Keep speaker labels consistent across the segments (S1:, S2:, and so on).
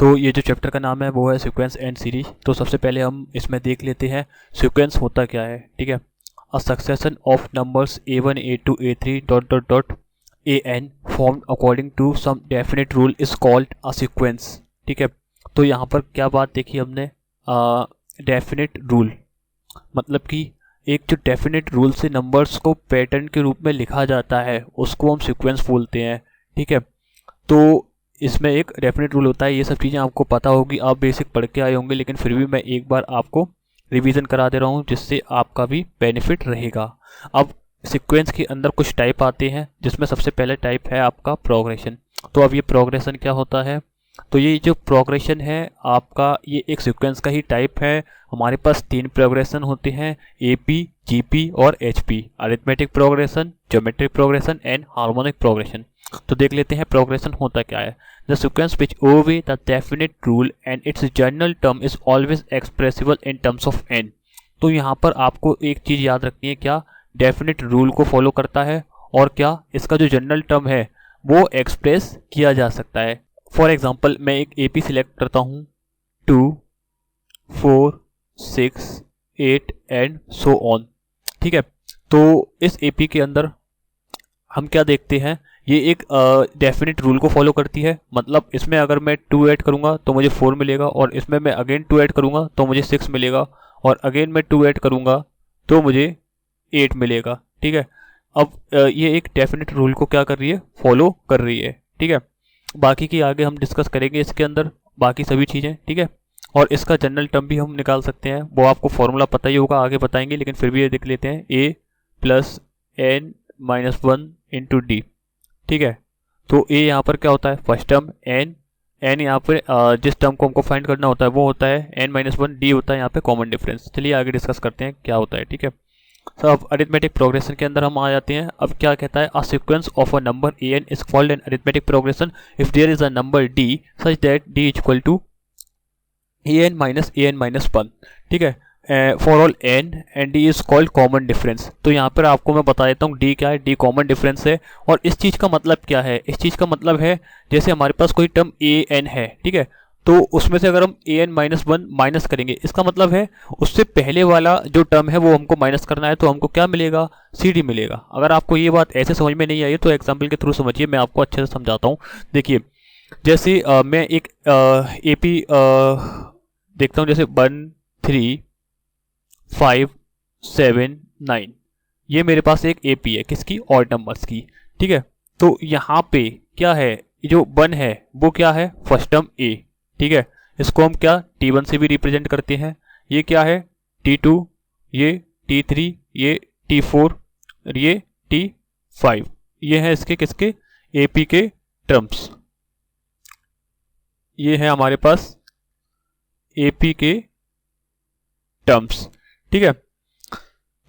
S1: तो ये जो चैप्टर का नाम है वो है सीक्वेंस एंड सीरीज। तो सबसे पहले हम इसमें देख लेते हैं सीक्वेंस होता क्या है। ठीक है, a succession of numbers a1 a2 a3 dot dot dot an formed according to some definite rule is called a sequence. ठीक है, तो यहाँ पर क्या बात देखी हमने, डेफिनेट रूल मतलब कि एक जो डेफिनेट रूल से नंबर्स को पैटर्न के रूप में लिखा जाता है उसको हम सीक्वेंस बोलते हैं। ठीक है, तो इसमें एक डेफिनेट रूल होता है। ये सब चीज़ें आपको पता होगी, आप बेसिक पढ़ के आए होंगे, लेकिन फिर भी मैं एक बार आपको रिवीजन करा दे रहा हूँ जिससे आपका भी बेनिफिट रहेगा। अब सीक्वेंस के अंदर कुछ टाइप आते हैं, जिसमें सबसे पहले टाइप है आपका प्रोग्रेशन। तो अब ये प्रोग्रेशन क्या होता है, तो ये जो प्रोग्रेशन है आपका, ये एक सीक्वेंस का ही टाइप है। हमारे पास 3 प्रोग्रेशन होते हैं, AP, GP और HP, arithmetic progression, geometric progression and harmonic progression. तो देख लेते हैं प्रोग्रेशन होता क्या है। The sequence which obey the definite rule and it's general term is always expressible in terms of n। तो यहाँ पर आपको एक चीज़ याद रखनी है, क्या डेफिनेट रूल को फॉलो करता है और क्या इसका जो जनरल टर्म है वो एक्सप्रेस किया जा सकता है। फॉर एग्जाम्पल मैं एक AP सिलेक्ट करता हूँ, 2, 4, 6, 8 एंड सो ऑन। ठीक है, तो इस AP के अंदर हम क्या देखते हैं, ये एक डेफिनेट रूल को फॉलो करती है। मतलब इसमें अगर मैं 2 ऐड करूँगा तो मुझे 4 मिलेगा, और इसमें मैं अगेन 2 ऐड करूँगा तो मुझे 6 मिलेगा, और अगेन मैं 2 ऐड करूँगा तो मुझे 8 मिलेगा। ठीक है, अब ये एक डेफिनेट रूल को क्या कर रही है, फॉलो कर रही है। ठीक है, बाकी की आगे हम डिस्कस करेंगे इसके अंदर बाकी सभी चीज़ें। ठीक है, और इसका जनरल टर्म भी हम निकाल सकते हैं, वो आपको फॉर्मूला पता ही होगा, आगे बताएंगे, लेकिन फिर भी ये देख लेते हैं, a plus n minus 1 into d. ठीक है, तो a यहाँ पर क्या होता है, फर्स्ट टर्म, n यहाँ पर जिस टर्म को हमको फाइंड करना होता है वो होता है n माइनस 1, डी होता है यहाँ पे कॉमन डिफरेंस। चलिए आगे डिस्कस करते हैं क्या होता है। ठीक है, तो अब अरिथमेटिक प्रोग्रेशन के अंदर हम आ जाते हैं। अब क्या कहता है, a sequence of a number an is called an arithmetic progression if there is a number d such that d is equal to an minus 1। ठीक है, for all n and d is called common difference. तो यहाँ पर आपको मैं बता देता हूँ d क्या है, d कॉमन डिफरेंस है। और इस चीज़ का मतलब क्या है, इस चीज़ का मतलब है जैसे हमारे पास कोई टर्म an है, ठीक है, तो उसमें से अगर हम an माइनस 1 माइनस करेंगे, इसका मतलब है उससे पहले वाला जो टर्म है वो हमको माइनस करना है, तो हमको क्या मिलेगा, CD मिलेगा। अगर आपको ये बात ऐसे समझ में नहीं आई तो एग्जाम्पल के थ्रू समझिए, मैं आपको अच्छे से समझाता हूँ। देखिए, जैसे मैं एक AP देखता हूँ, जैसे 1, 3, 5, 7, 9, ये मेरे पास एक AP है, किसकी, ऑड नंबर्स की। ठीक है, तो यहाँ पे क्या है, जो 1 है वो क्या है, फर्स्ट टर्म A। ठीक है, इसको हम क्या T1 से भी रिप्रेजेंट करते हैं। ये क्या है, T2, ये T3, ये T4 और ये T5। ये है इसके किसके, AP के टर्म्स। ये है हमारे पास AP के टर्म्स। ठीक है,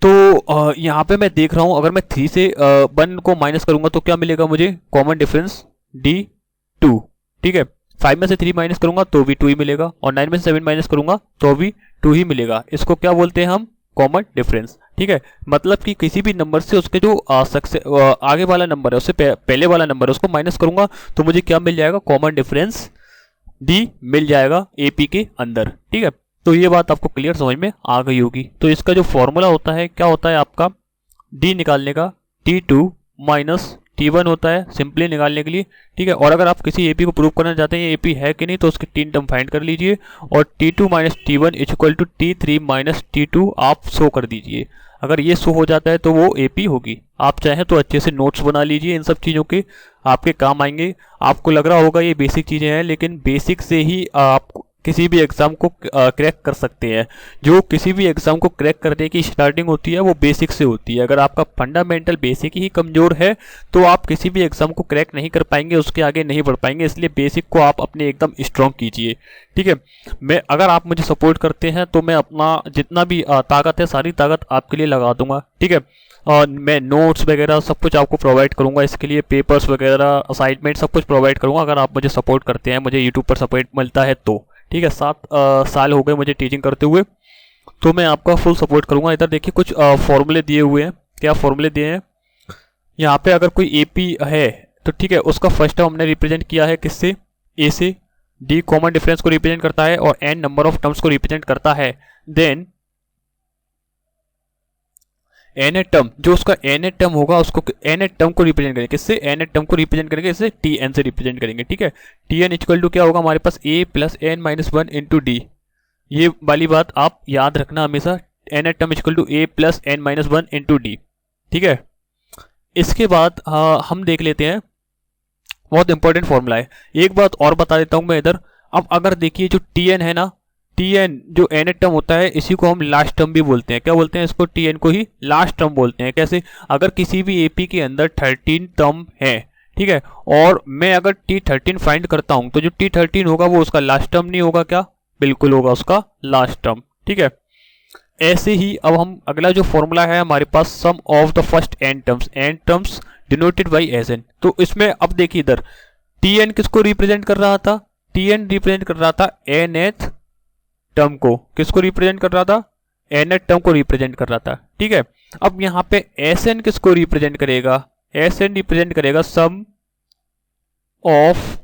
S1: तो यहाँ पे मैं देख रहा हूँ, अगर मैं 3 से 1 को माइनस करूंगा तो क्या मिलेगा मुझे, कॉमन डिफरेंस D2। ठीक है, 5 में से 3 माइनस करूंगा तो भी 2 ही मिलेगा, और 9 में से 7 माइनस करूंगा तो भी 2 ही मिलेगा। इसको क्या बोलते हैं हम, कॉमन डिफरेंस। ठीक है, मतलब कि किसी भी नंबर से उसके जो आगे वाला नंबर है उससे पहले वाला नंबर है उसको माइनस करूंगा तो मुझे क्या मिल जाएगा, कॉमन डिफरेंस D मिल जाएगा AP के अंदर। ठीक है, तो ये बात आपको क्लियर समझ में आ गई होगी। तो इसका जो फॉर्मूला होता है क्या होता है आपका, D निकालने का T2 माइनस T1 होता है सिंपली निकालने के लिए। ठीक है, और अगर आप किसी AP को प्रूव करना चाहते हैं ये AP है कि नहीं, तो उसकी 3 टर्म फाइंड कर लीजिए, और T2 minus T1 is equal to T3 minus T2 आप शो कर दीजिए। अगर ये शो हो जाता है तो वो AP होगी। आप चाहें तो अच्छे से नोट्स बना लीजिए, इन सब चीज़ों के आपके काम आएंगे। आपको लग रहा होगा ये बेसिक चीज़ें हैं, लेकिन बेसिक से ही आप किसी भी एग्ज़ाम को क्रैक कर सकते हैं। जो किसी भी एग्ज़ाम को क्रैक करने की स्टार्टिंग होती है वो बेसिक से होती है। अगर आपका फंडामेंटल बेसिक ही कमज़ोर है तो आप किसी भी एग्ज़ाम को क्रैक नहीं कर पाएंगे, उसके आगे नहीं बढ़ पाएंगे। इसलिए बेसिक को आप अपने एकदम स्ट्रॉन्ग कीजिए। ठीक है, अगर आप मुझे सपोर्ट करते हैं तो मैं अपना जितना भी ताकत है सारी ताकत आपके लिए लगा दूंगा। ठीक है, और मैं नोट्स वगैरह सब कुछ आपको प्रोवाइड करूंगा, इसके लिए पेपर्स वगैरह असाइनमेंट सब कुछ प्रोवाइड करूंगा अगर आप मुझे सपोर्ट करते हैं, मुझे यूट्यूब पर सपोर्ट मिलता है तो। ठीक है, 7 साल हो गए मुझे टीचिंग करते हुए, तो मैं आपका फुल सपोर्ट करूंगा। इधर देखिए कुछ फॉर्मूले दिए हुए हैं। क्या फॉर्मूले दिए हैं यहाँ पे, अगर कोई AP है तो ठीक है, उसका फर्स्ट टर्म हमने रिप्रेजेंट किया है किससे, A से, डी कॉमन डिफरेंस को रिप्रेजेंट करता है और एन नंबर ऑफ टर्म्स को रिप्रेजेंट करता है, देन एन टर्म जो उसका एन टर्म होगा उसको एन टर्म को रिप्रेजेंट करेंगे, किससे? एन टर्म को रिप्रेजेंट करेंगे, इससे टी एन से रिप्रेजेंट करेंगे। ठीक है, टी एन इक्वल टू क्या होगा हमारे पास? A plus N minus one into d. ये वाली बात आप याद रखना हमेशा, n term equal to A plus N minus one into d. ठीक है, इसके बाद हम देख लेते हैं, बहुत इंपॉर्टेंट फॉर्मूला है। एक बात और बता देता हूं मैं इधर। अब अगर देखिए जो टी एन है ना, टी एन जो एन टर्म होता है इसी को हम लास्ट टर्म भी बोलते हैं। क्या बोलते हैं इसको? टी एन को ही लास्ट टर्म बोलते हैं। कैसे? अगर किसी भी एपी के अंदर 13 टर्म है, ठीक है, और मैं अगर T13 फाइंड करता हूं तो जो T13 होगा वो उसका लास्ट टर्म नहीं होगा क्या? बिल्कुल होगा उसका लास्ट टर्म। ठीक है, ऐसे ही अब हम अगला जो फॉर्मूला है हमारे पास, sum of the first n terms denoted by s n. तो इसमें अब देखिए इधर टी एन किसको रिप्रेजेंट कर रहा था? टी एन रिप्रेजेंट कर रहा था एन एथ टर्म को। किसको रिप्रेजेंट कर रहा था? एन एथ टर्म को रिप्रेजेंट कर रहा था। ठीक है, अब यहां पे एस एन किसको रिप्रेजेंट करेगा? एस एन रिप्रेजेंट करेगा sum of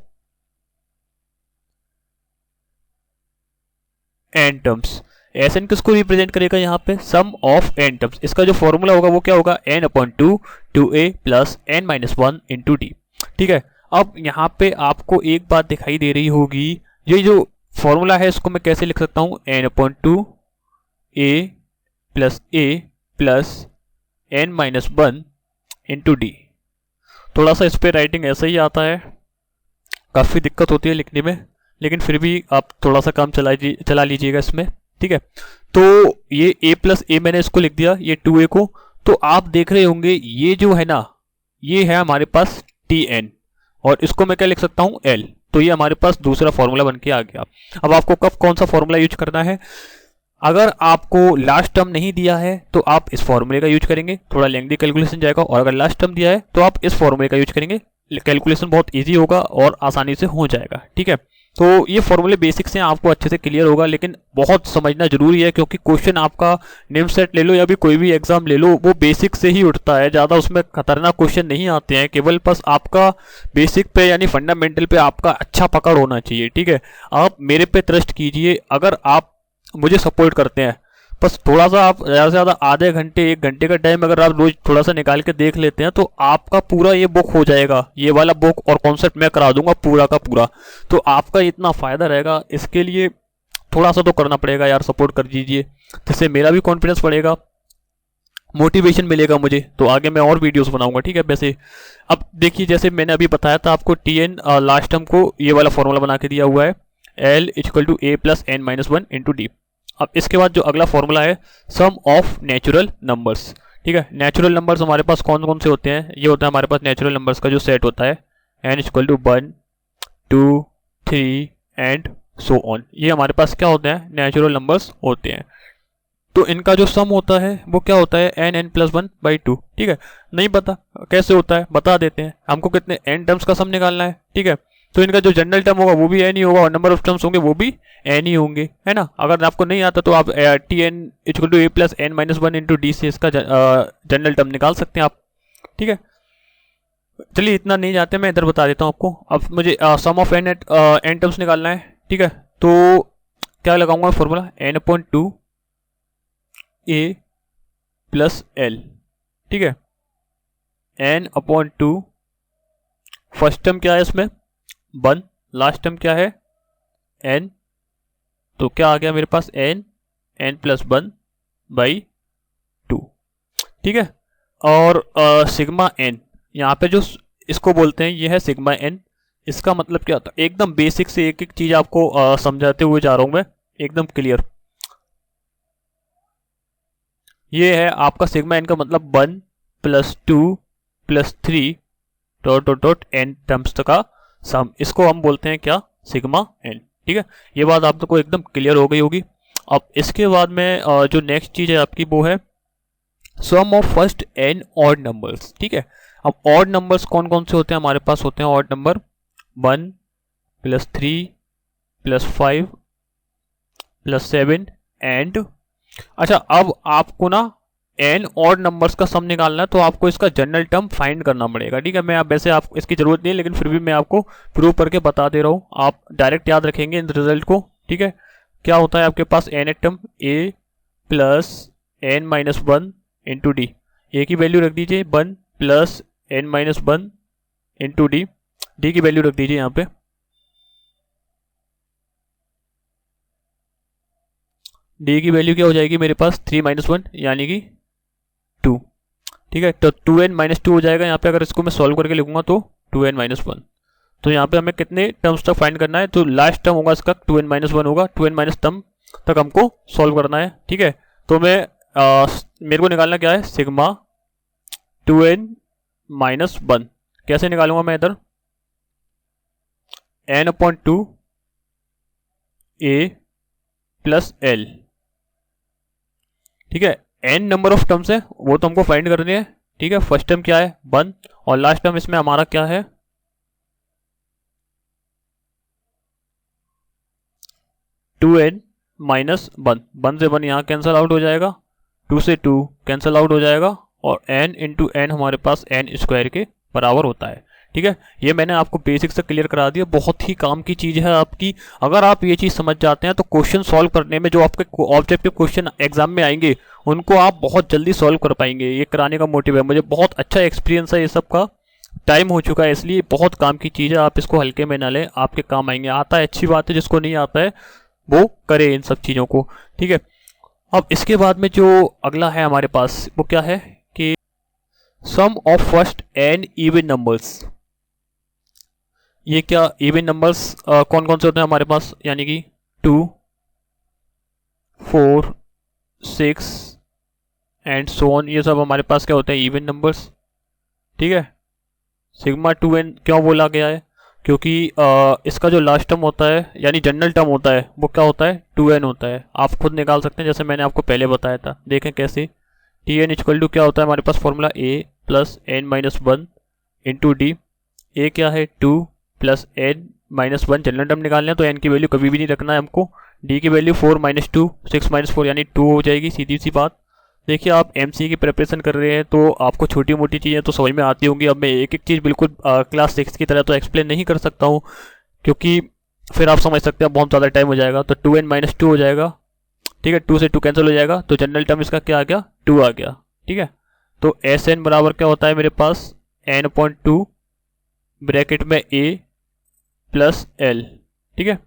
S1: n terms. S n किसको रिप्रेजेंट करेगा यहाँ पे? Sum of n terms. इसका जो फॉर्मूला होगा वो क्या होगा? एन अपॉन टू ए plus N minus one into d. ठीक है, अब यहाँ पे आपको एक बात दिखाई दे रही होगी, ये जो फॉर्मूला है इसको मैं कैसे लिख सकता हूँ? एन अपॉन टू ए plus N minus one into d. थोड़ा सा इस पर राइटिंग ऐसा ही आता है, काफ़ी दिक्कत होती है लिखने में, लेकिन फिर भी आप थोड़ा सा काम चला लीजिएगा इसमें। ठीक है, तो ये a प्लस ए मैंने इसको लिख दिया, ये 2a को। तो आप देख रहे होंगे ये जो है ना, ये है हमारे पास tn, और इसको मैं क्या लिख सकता हूँ? l। तो ये हमारे पास दूसरा फॉर्मूला बन के आ गया। अब आपको कब कौन सा फॉर्मूला यूज करना है? अगर आपको लास्ट टर्म नहीं दिया है तो आप इस फॉर्मूले का यूज करेंगे, थोड़ा लेंथी कैलकुलेशन जाएगा, और अगर लास्ट टर्म दिया है तो आप इस फॉर्मूले का यूज करेंगे, कैलकुलेशन बहुत इजी होगा और आसानी से हो जाएगा। ठीक है, तो ये फॉर्मूले बेसिक्स हैं, आपको अच्छे से क्लियर होगा, लेकिन बहुत समझना जरूरी है, क्योंकि क्वेश्चन आपका निम सेट ले लो या भी कोई भी एग्जाम ले लो, वो बेसिक से ही उठता है, ज़्यादा उसमें खतरनाक क्वेश्चन नहीं आते हैं। केवल बस आपका बेसिक पे यानी फंडामेंटल पे आपका अच्छा पकड़ होना चाहिए। ठीक है, आप मेरे पे ट्रस्ट कीजिए, अगर आप मुझे सपोर्ट करते हैं, बस थोड़ा सा आप ज़्यादा से ज़्यादा आधे घंटे 1 घंटे का टाइम अगर आप रोज थोड़ा सा निकाल के देख लेते हैं तो आपका पूरा ये बुक हो जाएगा, ये वाला बुक और कॉन्सेप्ट मैं करा दूंगा पूरा का पूरा। तो आपका इतना फ़ायदा रहेगा, इसके लिए थोड़ा सा तो करना पड़ेगा यार, सपोर्ट कर दीजिए, जिससे मेरा भी कॉन्फिडेंस बढ़ेगा, मोटिवेशन मिलेगा मुझे, तो आगे मैं और वीडियोस बनाऊंगा। ठीक है, वैसे अब देखिए जैसे मैंने अभी बताया था आपको, टी एन लास्ट टर्म को ये वाला फॉर्मूला बना के दिया हुआ है, L equal to A plus N minus one into D. अब इसके बाद जो अगला फॉर्मूला है, सम ऑफ नेचुरल नंबर्स। ठीक है, नेचुरल नंबर्स हमारे पास कौन कौन से होते हैं? ये होता है हमारे पास नेचुरल नंबर्स का जो सेट होता है, N equal to 1 2 3 and so on. ये हमारे पास क्या होते हैं? नेचुरल नंबर्स होते हैं। तो इनका जो सम होता है वो क्या होता है? N plus one by two. ठीक है, नहीं पता कैसे होता है, बता देते हैं। हमको कितने एन टर्म्स का सम निकालना है। ठीक है, तो इनका जो जनरल टर्म होगा वो भी एन ही होगा, और नंबर ऑफ टर्म्स होंगे वो भी एन ही होंगे, है ना। अगर आपको नहीं आता तो आप T N equal to A plus N minus one into D से इसका जनरल टर्म निकाल सकते हैं आप। ठीक है, चलिए इतना नहीं जाते, मैं इधर बता देता हूँ आपको। अब मुझे सम ऑफ एन टर्म्स निकालना है। ठीक है, तो क्या लगाऊंगा फॉर्मूला? एन अपॉन टू ए प्लस एल। ठीक है, N upon two, first term क्या है इसमें? 1, लास्ट टर्म क्या है? n, तो क्या आ गया मेरे पास? n plus one by two. ठीक है, और सिग्मा n यहाँ पे जो इसको बोलते हैं ये है सिग्मा n। इसका मतलब क्या होता है? एकदम बेसिक से एक एक चीज आपको समझाते हुए जा रहा हूं मैं, एकदम क्लियर। ये है आपका सिग्मा n का मतलब 1 plus 2 plus 3 dot dot dot n terms का सम, इसको हम बोलते हैं क्या? Sigma n। ठीक है, ये बात आप लोग को एकदम क्लियर हो गई होगी। अब इसके बाद में जो नेक्स्ट चीज है आपकी वो है sum of first n odd numbers. ठीक है, अब ऑड नंबर्स कौन कौन से होते हैं? हमारे पास होते हैं odd number 1 plus 3 plus 5 plus 7 and, अच्छा अब आपको ना n और नंबर्स का सम निकालना है तो आपको इसका जनरल टर्म फाइंड करना पड़ेगा, ठीक है। मैं आप वैसे आपको इसकी जरूरत नहीं है, लेकिन फिर भी मैं आपको प्रूव करके बता दे रहा हूँ, आप डायरेक्ट याद रखेंगे इन रिजल्ट को, ठीक है। क्या होता है आपके पास n term a plus n minus one into d, a की वैल्यू रख दीजिए 1 plus n minus one into d, d की वैल्यू रख दीजिए यहाँ पे, डी की वैल्यू क्या हो जाएगी मेरे पास 3 माइनस वन यानी कि 2, ठीक है। तो 2n माइनस टू हो जाएगा यहाँ पे, अगर इसको मैं सॉल्व करके लिखूंगा तो 2n माइनस वन। तो यहाँ पे हमें कितने टर्म्स तक फाइंड करना है, तो लास्ट टर्म होगा इसका 2n माइनस वन होगा, 2n माइनस टर्म तक हमको सॉल्व करना है, ठीक है। तो मैं मेरे को निकालना क्या है, सिग्मा 2n माइनस वन। कैसे निकालूंगा मैं इधर, n upon two a plus l, ठीक है। n नंबर ऑफ टर्म्स है वो तो हमको फाइंड करनी है, ठीक है। फर्स्ट टर्म क्या है 1 और लास्ट टर्म इसमें हमारा क्या है 2n माइनस वन, 1 से 1 यहाँ कैंसिल आउट हो जाएगा, 2 से 2 कैंसिल आउट हो जाएगा, और n इंटू एन हमारे पास n स्क्वायर के बराबर होता है, ठीक है। ये मैंने आपको बेसिक से क्लियर करा दिया, बहुत ही काम की चीज़ है आपकी। अगर आप ये चीज़ समझ जाते हैं तो क्वेश्चन सॉल्व करने में जो आपके ऑब्जेक्टिव क्वेश्चन एग्जाम में आएंगे उनको आप बहुत जल्दी सॉल्व कर पाएंगे। ये कराने का मोटिव है, मुझे बहुत अच्छा एक्सपीरियंस है ये सब का, टाइम हो चुका है, इसलिए बहुत काम की चीज़ है। आप इसको हल्के में ना लें, आपके काम आएंगे। आता है अच्छी बात है, जिसको नहीं आता है वो करे इन सब चीज़ों को, ठीक है। अब इसके बाद में जो अगला है हमारे पास वो क्या है कि sum of first n even numbers. ये क्या इवन नंबर्स कौन कौन से होते हैं हमारे पास, यानी कि 2, 4, 6 एंड सो ऑन, ये सब हमारे पास क्या होते हैं इवन नंबर्स, ठीक है। सिग्मा 2n क्यों बोला गया है, क्योंकि इसका जो लास्ट टर्म होता है यानी जनरल टर्म होता है वो क्या होता है 2n होता है। आप खुद निकाल सकते हैं, जैसे मैंने आपको पहले बताया था। देखें कैसे, tn इक्वल टू क्या होता है हमारे पास formula a plus n minus one into d, a क्या है 2 plus n minus one, general term निकालना है तो n की वैल्यू कभी भी नहीं रखना है हमको, d की वैल्यू 4 माइनस टू 6 माइनस 4 यानी 2 हो जाएगी, सीधी सी बात। देखिए आप एमसीए की प्रिपरेशन कर रहे हैं तो आपको छोटी मोटी चीज़ें तो समझ में आती होंगी। अब मैं एक एक चीज़ बिल्कुल क्लास 6 की तरह तो एक्सप्लेन नहीं कर सकता हूँ, क्योंकि फिर आप समझ सकते हैं बहुत ज़्यादा टाइम हो जाएगा। तो 2n माइनस टू हो जाएगा, ठीक है, 2 से 2 कैंसिल हो जाएगा, तो जनरल टर्म इसका क्या आ गया 2 आ गया, ठीक है। तो एस एन बराबर क्या होता है मेरे पास n/2 ब्रैकेट में a प्लस l, ठीक है।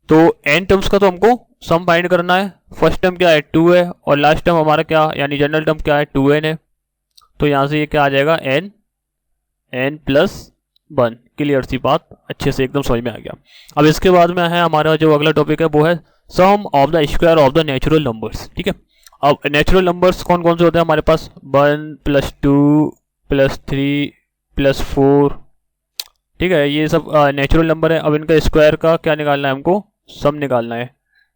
S1: तो n टर्म्स का तो हमको सम फाइंड करना है। फर्स्ट टर्म क्या है 2 है और लास्ट टर्म हमारा क्या यानी जनरल टर्म क्या है 2n है, तो यहाँ से ये क्या आ जाएगा n प्लस वन। क्लियर सी बात, अच्छे से एकदम समझ में आ गया। अब इसके बाद में है हमारा जो अगला टॉपिक है वो है sum of the square of the natural numbers, ठीक है। अब नेचुरल नंबर्स कौन कौन से होते हैं हमारे पास 1 प्लस 2 प्लस 3 प्लस 4, ठीक है, ये सब नेचुरल नंबर है। अब इनका स्क्वायर का क्या निकालना है हमको, सम निकालना है,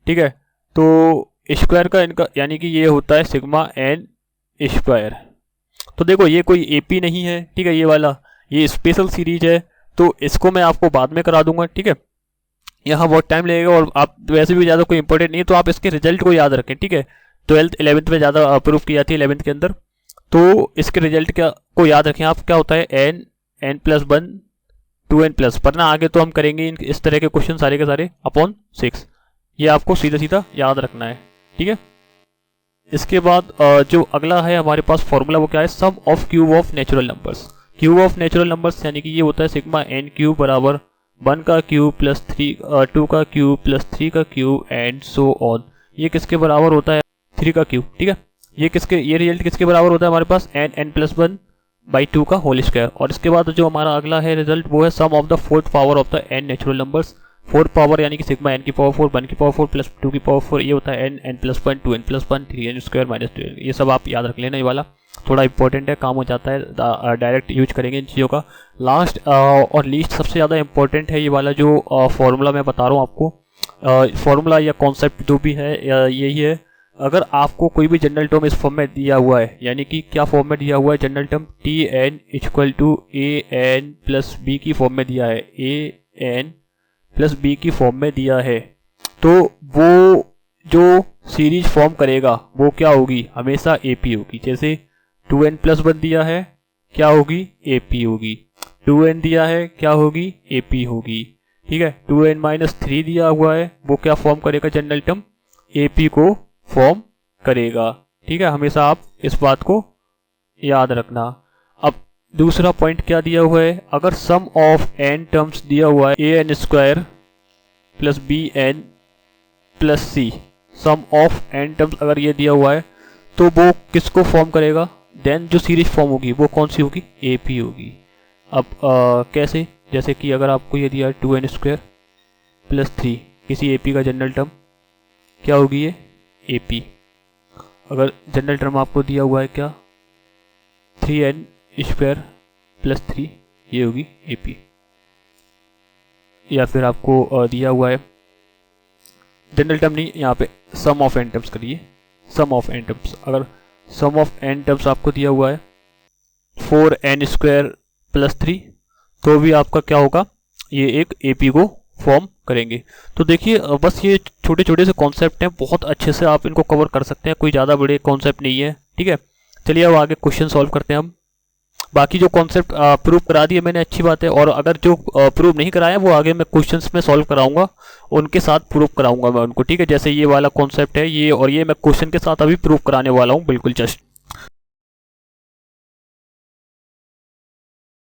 S1: ठीक है। तो स्क्वायर का इनका यानी कि ये होता है सिग्मा n स्क्वायर। तो देखो ये कोई एपी नहीं है, ठीक है, ये वाला ये स्पेशल सीरीज है, तो इसको मैं आपको बाद में करा दूंगा, ठीक है। यहाँ बहुत टाइम लगेगा और आप वैसे भी ज़्यादा कोई इंपॉर्टेंट नहीं है, तो आप इसके रिजल्ट को याद रखें, ठीक है। 12th 11th में ज़्यादा प्रूफ की जाती है 11th के अंदर, तो इसके रिजल्ट क्या को याद रखें आप। क्या होता है n plus one 2n plus, वरना आगे तो हम करेंगे इस तरह के क्वेश्चन सारे के सारे अपॉन 6, ये आपको सीधा सीधा याद रखना है, ठीक है। इसके बाद जो अगला है हमारे पास फॉर्मूला वो क्या है, sum of cube of natural numbers. Cube of natural numbers यानी कि ये होता है सिग्मा n क्यूब बराबर 1 का क्यूब प्लस 2 का क्यूब प्लस 3 का क्यूब एंड सो ऑन। ये किसके बराबर होता है 3 का क्यूब, ठीक है। ये रिजल्ट किसके बराबर होता है हमारे पास n प्लस वन बाई 2 का होल स्क्वायर। और इसके बाद जो हमारा अगला है रिजल्ट वो है sum of the fourth power of the n natural numbers. Fourth power यानी कि सिग्मा n की पावर 4 1 की पावर 4 प्लस 2 की पावर 4, ये होता है n plus one 2n plus one 3n square minus 2n। ये सब आप याद रख लेना, ये वाला थोड़ा इंपॉर्टेंट है, काम हो जाता है, डायरेक्ट यूज करेंगे इन चीज़ों का। लास्ट और लीस्ट सबसे ज़्यादा इंपॉर्टेंट है ये वाला जो फॉर्मूला मैं बता रहा हूँ आपको। फॉर्मूला या कॉन्सेप्ट जो भी है यही है। अगर आपको कोई भी जनरल टर्म इस फॉर्म में दिया हुआ है, यानी कि क्या फॉर्म में दिया हुआ है general term tn equal to an plus B की फॉर्म में दिया है, an प्लस बी की फॉर्म में दिया है, तो वो जो सीरीज फॉर्म करेगा वो क्या होगी, हमेशा AP होगी। जैसे 2n+1 दिया है, क्या होगी, AP होगी। 2n दिया है, क्या होगी, AP होगी। ठीक है, 2n-3 दिया हुआ है, वो क्या फॉर्म करेगा, जनरल टर्म AP को फॉर्म करेगा। ठीक है, हमेशा आप इस बात को याद रखना। अब दूसरा पॉइंट क्या दिया हुआ है, अगर सम ऑफ n टर्म्स दिया हुआ है an² + bn + c, sum of n terms अगर ये दिया हुआ है तो वो किसको फॉर्म करेगा, देन जो सीरीज फॉर्म होगी वो कौन सी होगी, AP होगी। अब कैसे, जैसे कि अगर आपको ये दिया है 2n² + 3, किसी AP का जनरल टर्म क्या होगी, ये AP। अगर जनरल टर्म आपको दिया हुआ है क्या, 3n² + 3, ये होगी AP। या फिर आपको दिया हुआ है जनरल टर्म नहीं, यहाँ पे सम ऑफ n टर्म्स करिए, सम ऑफ n टर्म्स। अगर सम ऑफ n टर्म्स आपको दिया हुआ है 4n² + 3, तो भी आपका क्या होगा, ये एक AP को फॉर्म करेंगे। तो देखिए बस ये छोटे छोटे से कॉन्सेप्ट हैं, बहुत अच्छे से आप इनको कवर कर सकते हैं, कोई ज़्यादा बड़े कॉन्सेप्ट नहीं है। ठीक है, चलिए अब आगे क्वेश्चन सॉल्व करते हैं हम। बाकी जो कॉन्सेप्ट प्रूव करा दिए मैंने, अच्छी बात है, और अगर जो प्रूव नहीं कराया वो आगे मैं क्वेश्चंस में सॉल्व कराऊंगा, उनके साथ प्रूव कराऊंगा मैं उनको। ठीक है, जैसे ये वाला कॉन्सेप्ट है ये, और ये मैं क्वेश्चन के साथ अभी प्रूव कराने वाला हूँ बिल्कुल जस्ट।